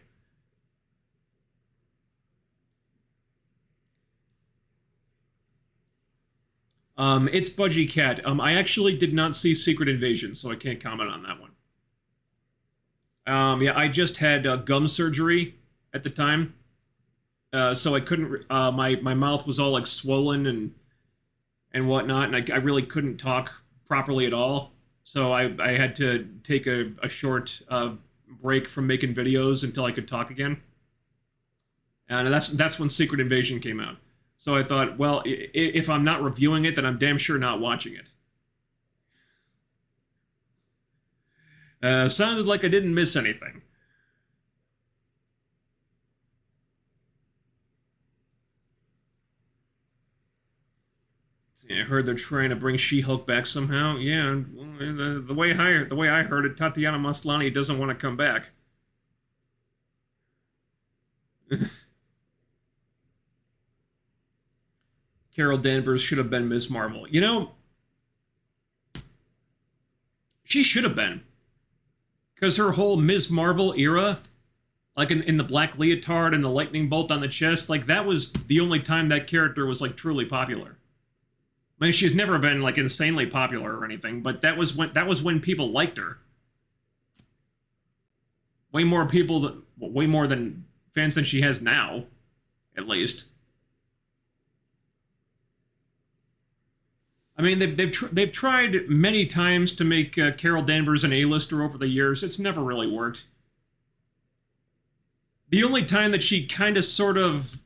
S1: It's Budgie Cat. I actually did not see Secret Invasion, so I can't comment on that one. Yeah, I just had gum surgery at the time, so I couldn't. My mouth was all like swollen and whatnot, and I really couldn't talk properly at all. So I had to take a short break from making videos until I could talk again. And that's when Secret Invasion came out. So I thought, well, if I'm not reviewing it, then I'm damn sure not watching it. Sounded like I didn't miss anything. I heard they're trying to bring She-Hulk back somehow. Yeah, the way I heard it, Tatiana Maslany doesn't want to come back. Carol Danvers should have been Ms. Marvel. You know, she should have been. Because her whole Ms. Marvel era, like in the black leotard and the lightning bolt on the chest, like that was the only time that character was like truly popular. I mean, she's never been like insanely popular or anything, but that was when people liked her. Way more than fans than she has now, at least. I mean, they've tried many times to make Carol Danvers an A-lister over the years. It's never really worked. The only time that she kind of sort of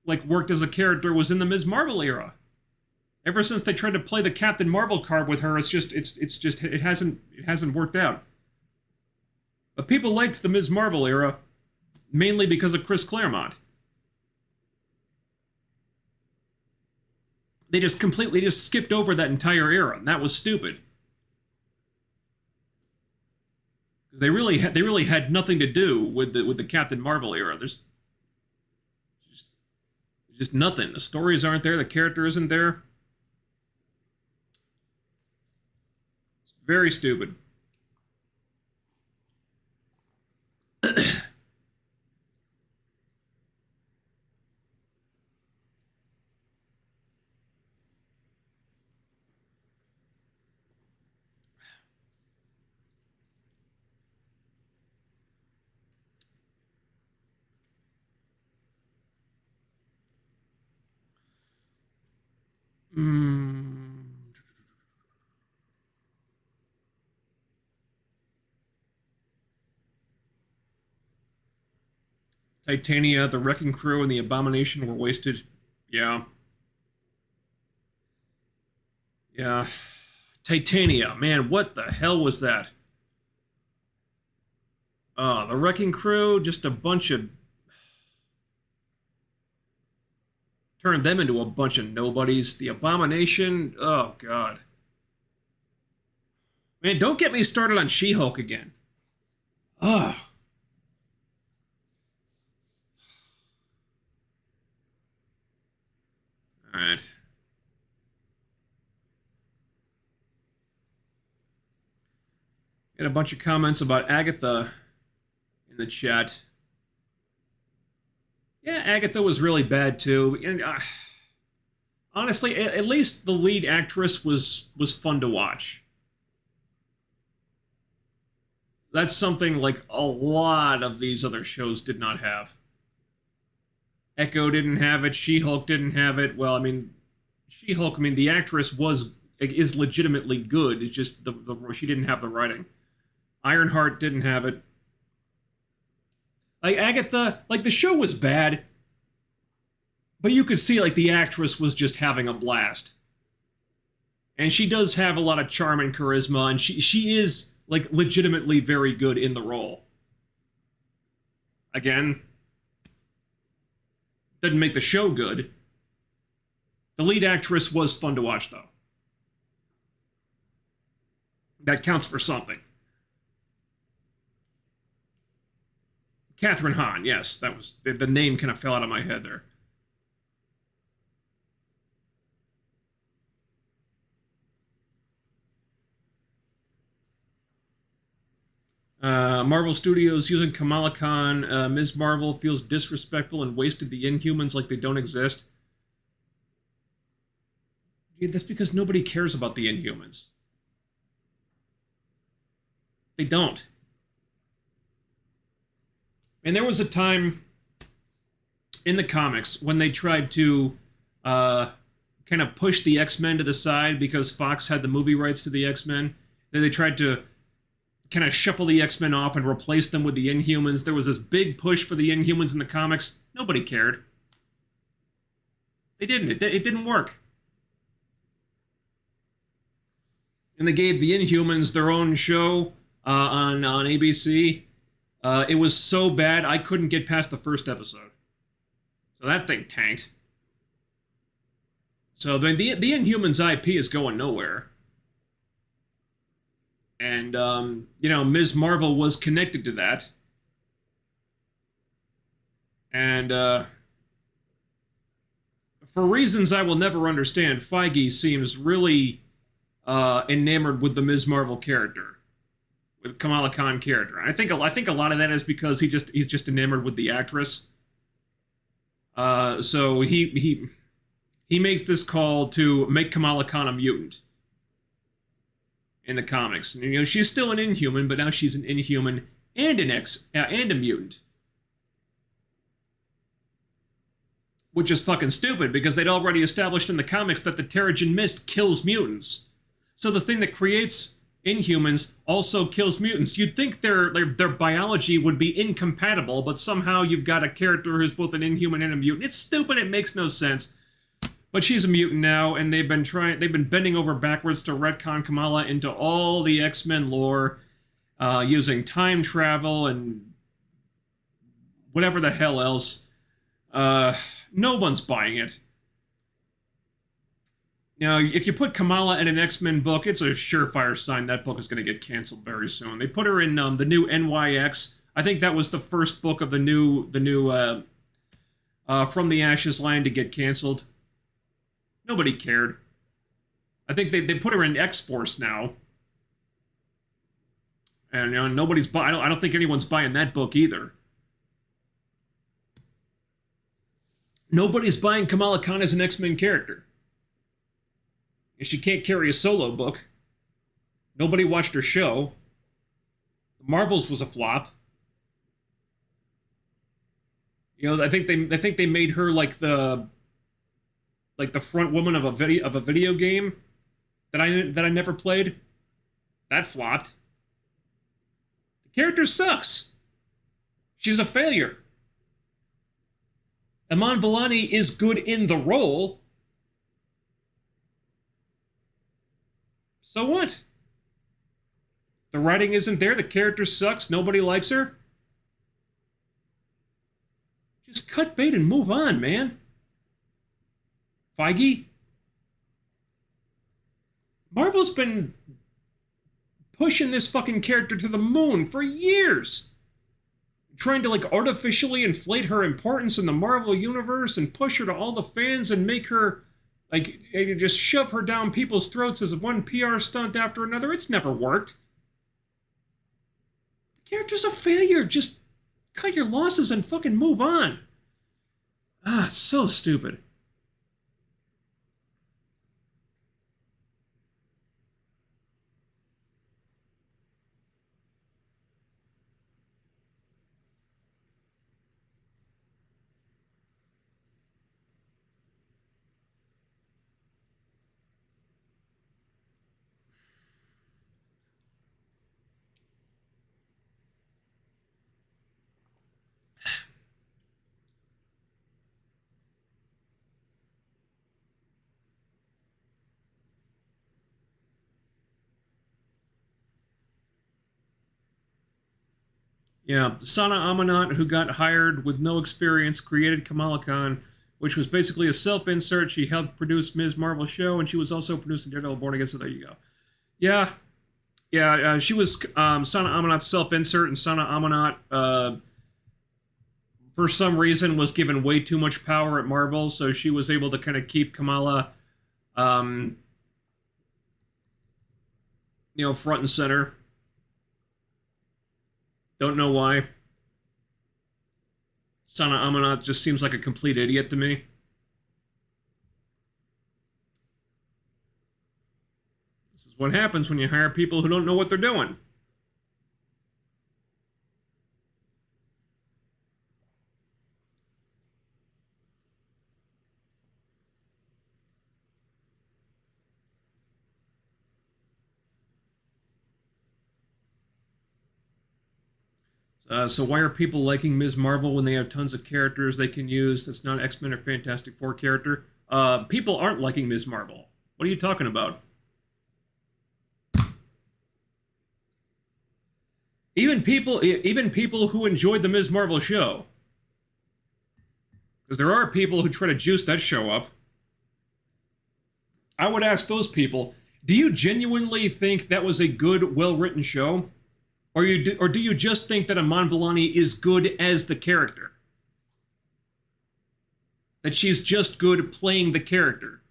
S1: like worked as a character was in the Ms. Marvel era. Ever since they tried to play the Captain Marvel card with her, it hasn't worked out. But people liked the Ms. Marvel era mainly because of Chris Claremont. They just completely skipped over that entire era, and that was stupid. They really had nothing to do with the Captain Marvel era. There's just nothing. The stories aren't there. The character isn't there. It's very stupid. Titania, the Wrecking Crew, and the Abomination were wasted. Yeah. Yeah. Titania, man, what the hell was that? The Wrecking Crew, just a bunch of... Turned them into a bunch of nobodies. The Abomination, oh god. Man, don't get me started on She-Hulk again. Ugh. Alright. Got a bunch of comments about Agatha in the chat. Yeah, Agatha was really bad too. And honestly, at least the lead actress was fun to watch. That's something like a lot of these other shows did not have. Echo didn't have it. She-Hulk didn't have it. Well, I mean, She-Hulk. I mean, the actress is legitimately good. It's just she didn't have the writing. Ironheart didn't have it. Like Agatha, like the show was bad, but you could see like the actress was just having a blast. And she does have a lot of charm and charisma, and she is like legitimately very good in the role. Again, didn't make the show good. The lead actress was fun to watch, though. That counts for something. Catherine Hahn, yes, that was the name kind of fell out of my head there. Marvel Studios using Kamala Khan. Ms. Marvel feels disrespectful and wasted the Inhumans like they don't exist. Yeah, that's because nobody cares about the Inhumans. They don't. And there was a time in the comics when they tried to kind of push the X-Men to the side because Fox had the movie rights to the X-Men. Then they tried to kind of shuffle the X-Men off and replace them with the Inhumans. There was this big push for the Inhumans in the comics. Nobody cared. They didn't. It didn't work. And they gave the Inhumans their own show on ABC. It was so bad I couldn't get past the first episode. So that thing tanked. So the Inhumans IP is going nowhere. And, Ms. Marvel was connected to that. And, for reasons I will never understand, Foggy seems really enamored with the Ms. Marvel character. With Kamala Khan character. I think a lot of that is because he's just enamored with the actress. So he makes this call to make Kamala Khan a mutant in the comics. And, she's still an Inhuman, but now she's an Inhuman and and a mutant. Which is fucking stupid, because they'd already established in the comics that the Terrigen Mist kills mutants. So the thing that creates Inhumans also kills mutants. You'd think their biology would be incompatible, but somehow you've got a character who's both an Inhuman and a mutant. It's stupid, it makes no sense. But she's a mutant now, and they've been bending over backwards to retcon Kamala into all the X-Men lore, using time travel and whatever the hell else. No one's buying it. Now, if you put Kamala in an X-Men book, it's a surefire sign that book is going to get canceled very soon. They put her in the new NYX. I think that was the first book of the new From the Ashes line to get canceled. Nobody cared. I think they put her in X-Force now. And nobody's buying. I don't think anyone's buying that book either. Nobody's buying Kamala Khan as an X-Men character. And she can't carry a solo book. Nobody watched her show. The Marvels was a flop. I think they made her like the front woman of a video game that I never played. That flopped. The character sucks. She's a failure. Iman Vellani is good in the role. So what? The writing isn't there, the character sucks, nobody likes her. Just cut bait and move on, man. Feige? Marvel's been pushing this fucking character to the moon for years. Trying to artificially inflate her importance in the Marvel universe and push her to all the fans and make her just shove her down people's throats as one PR stunt after another. It's never worked. The character's a failure. Just cut your losses and fucking move on. So stupid. Yeah, Sana Amanat, who got hired with no experience, created Kamala Khan, which was basically a self-insert. She helped produce Ms. Marvel's show, and she was also producing Daredevil Born Again, so there you go. Yeah, she was Sana Amanat's self-insert, and Sana Amanat, for some reason, was given way too much power at Marvel, so she was able to kind of keep Kamala, front and center. Don't know why. Sana Amanat just seems like a complete idiot to me. This is what happens when you hire people who don't know what they're doing. So why are people liking Ms. Marvel when they have tons of characters they can use that's not X-Men or Fantastic Four character? People aren't liking Ms. Marvel. What are you talking about? Even people who enjoyed the Ms. Marvel show. Because there are people who try to juice that show up. I would ask those people, do you genuinely think that was a good, well-written show? Or do you just think that Iman Vellani is good as the character? That she's just good playing the character?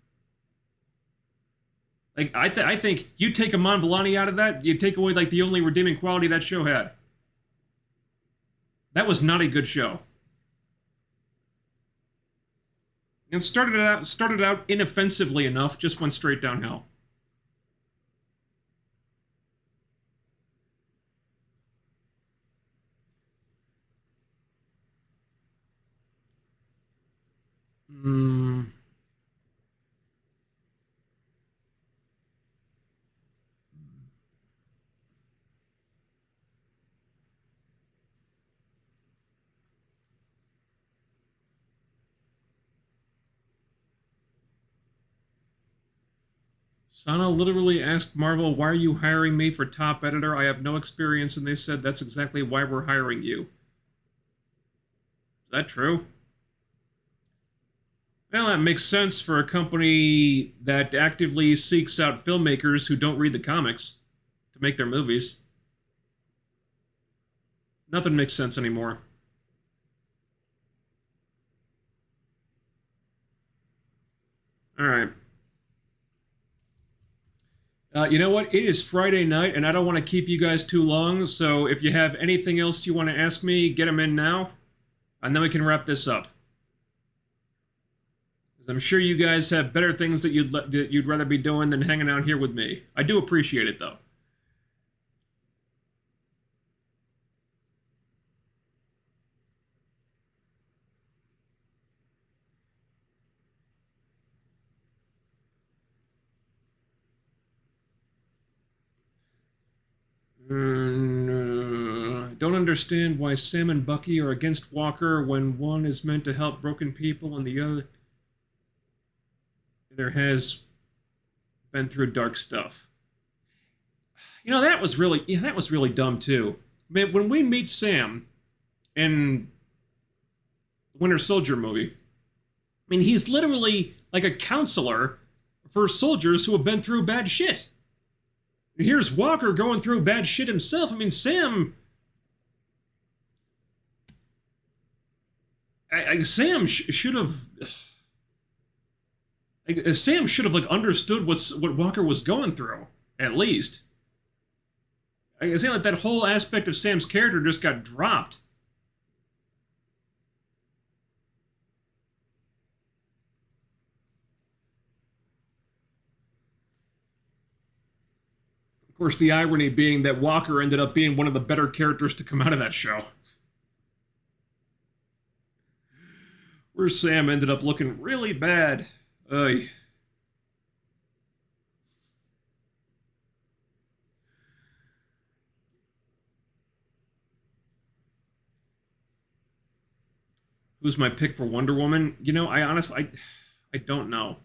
S1: Like, I think you take Iman Vellani out of that, you take away, like, the only redeeming quality that show had. That was not a good show. It started out inoffensively enough, just went straight downhill. Hmm. Sana literally asked Marvel, why are you hiring me for top editor? I have no experience, and they said that's exactly why we're hiring you. Is that true? Well, that makes sense for a company that actively seeks out filmmakers who don't read the comics to make their movies. Nothing makes sense anymore. Alright. You know what? It is Friday night, and I don't want to keep you guys too long, so if you have anything else you want to ask me, get them in now, and then we can wrap this up. I'm sure you guys have better things that you'd rather be doing than hanging out here with me. I do appreciate it, though. I don't understand why Sam and Bucky are against Walker when one is meant to help broken people and the other there has been through dark stuff. You know, that was really dumb too. I mean, when we meet Sam in the Winter Soldier movie, I mean, he's literally like a counselor for soldiers who have been through bad shit. And here's Walker going through bad shit himself. I mean, Sam Sam should have. Sam should have like understood what Walker was going through at least. I say like that whole aspect of Sam's character just got dropped. Of course, the irony being that Walker ended up being one of the better characters to come out of that show. Where Sam ended up looking really bad. Ay. Who's my pick for Wonder Woman? You know, I don't know.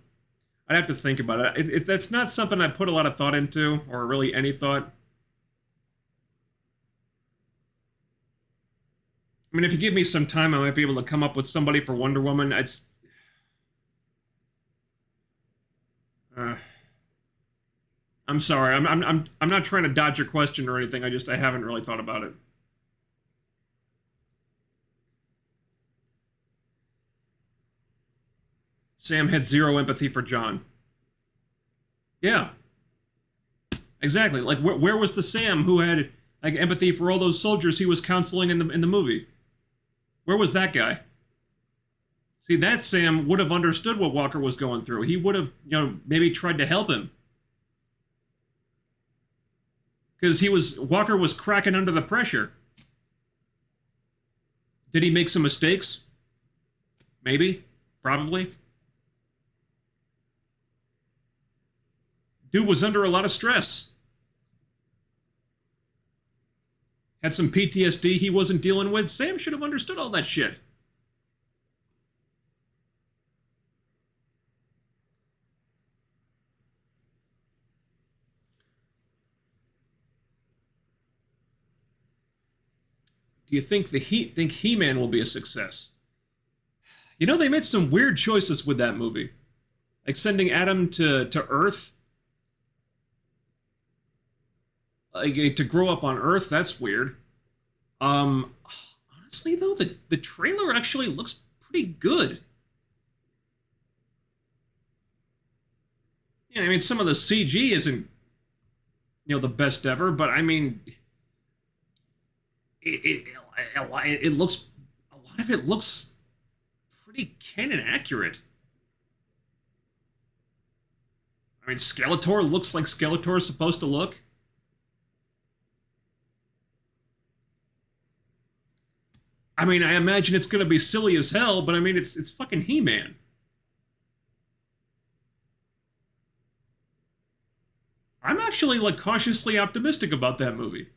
S1: I'd have to think about it. If that's not something I put a lot of thought into, or really any thought. I mean, if you give me some time, I might be able to come up with somebody for Wonder Woman. Uh, I'm sorry. I'm not trying to dodge your question or anything. I haven't really thought about it. Sam had zero empathy for John. Yeah, exactly. Like where was the Sam who had like empathy for all those soldiers he was counseling in the movie? Where was that guy? See, that Sam would have understood what Walker was going through. He would have, maybe tried to help him. Because Walker was cracking under the pressure. Did he make some mistakes? Maybe. Probably. Dude was under a lot of stress. had some PTSD he wasn't dealing with. Sam should have understood all that shit. Do you think He-Man will be a success? You know, they made some weird choices with that movie. Like sending Adam to Earth. Like, to grow up on Earth, that's weird. Honestly, though, the trailer actually looks pretty good. Yeah, I mean, some of the CG isn't, the best ever, but I mean, it looks, a lot of it looks pretty canon accurate. I mean, Skeletor looks like Skeletor is supposed to look. I mean, I imagine it's going to be silly as hell, but I mean, it's fucking He-Man. I'm actually, like, cautiously optimistic about that movie.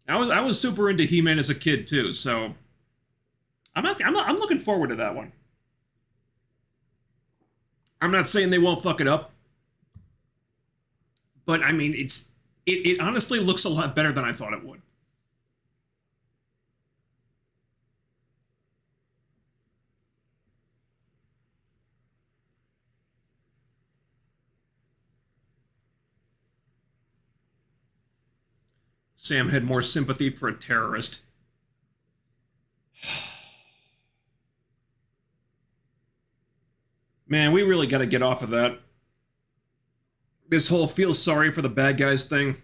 S1: I was super into He-Man as a kid, too, so I'm looking forward to that one. I'm not saying they won't fuck it up, but I mean, it honestly looks a lot better than I thought it would. Sam had more sympathy for a terrorist. Man, we really got to get off of that. This whole feel sorry for the bad guys thing.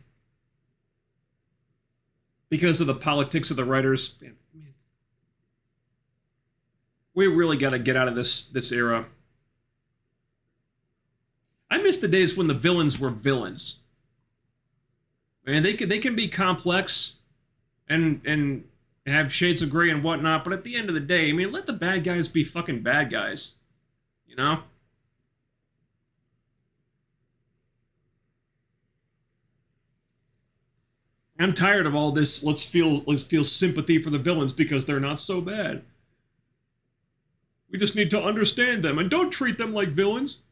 S1: Because of the politics of the writers. Man. We really got to get out of this era. I miss the days when the villains were villains. And they can be complex and have shades of gray and whatnot, but at the end of the day, I mean, let the bad guys be fucking bad guys. You know? I'm tired of all this, let's feel sympathy for the villains because they're not so bad. We just need to understand them and don't treat them like villains.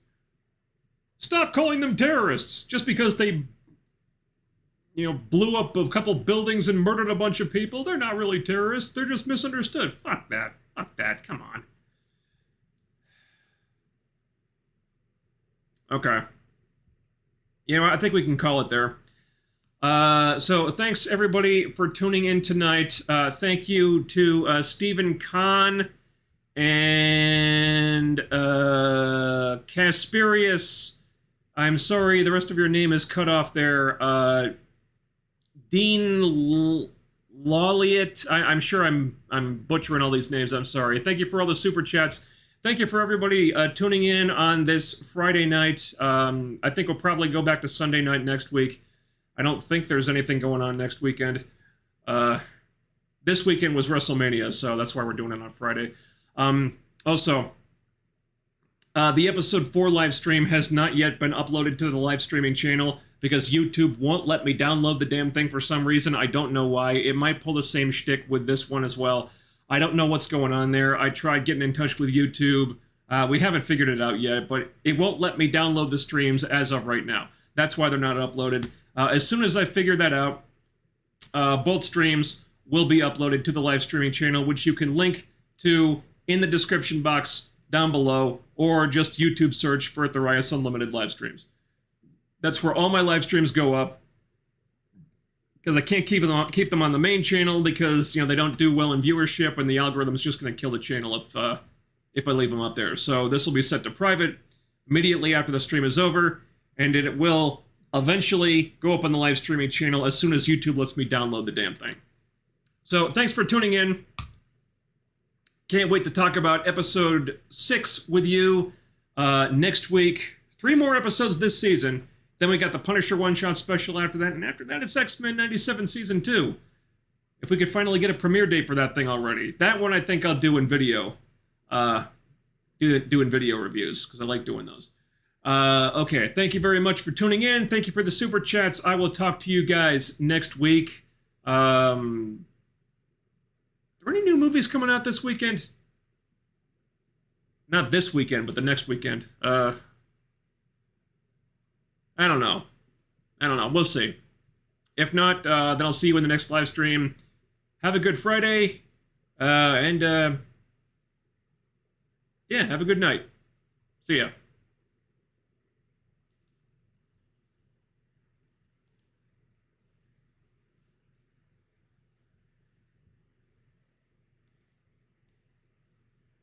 S1: Stop calling them terrorists just because they blew up a couple buildings and murdered a bunch of people. They're not really terrorists. They're just misunderstood. Fuck that. Fuck that. Come on. Okay. I think we can call it there. So thanks everybody for tuning in tonight. Thank you to Stephen Kahn and Casperius. I'm sorry, the rest of your name is cut off there. Dean Lawliet. I'm sure I'm butchering all these names. I'm sorry. Thank you for all the super chats. Thank you for everybody tuning in on this Friday night. I think we'll probably go back to Sunday night next week. I don't think there's anything going on next weekend. This weekend was WrestleMania, so that's why we're doing it on Friday. Also, the episode 4 live stream has not yet been uploaded to the live streaming channel because YouTube won't let me download the damn thing for some reason. I don't know why. It might pull the same shtick with this one as well. I don't know what's going on there. I tried getting in touch with YouTube. We haven't figured it out yet, but it won't let me download the streams as of right now. That's why they're not uploaded. As soon as I figure that out, both streams will be uploaded to the live streaming channel, which you can link to in the description box down below, or just YouTube search for Thorias Unlimited live streams. That's where all my live streams go up, because I can't keep them on the main channel because they don't do well in viewership, and the algorithm's just going to kill the channel if I leave them up there. So this will be set to private immediately after the stream is over, and it will eventually go up on the live streaming channel as soon as YouTube lets me download the damn thing. So thanks for tuning in. Can't wait to talk about episode 6 with you next week. 3 more episodes this season. Then we got the Punisher one-shot special after that, and after that it's X-Men 97 Season 2. If we could finally get a premiere date for that thing already. That one I think I'll do in video. Do in video reviews, because I like doing those. Okay, thank you very much for tuning in. Thank you for the super chats. I will talk to you guys next week. Are there any new movies coming out this weekend? Not this weekend, but the next weekend. I don't know. We'll see. If not, then I'll see you in the next live stream. Have a good Friday. And yeah, have a good night. See ya.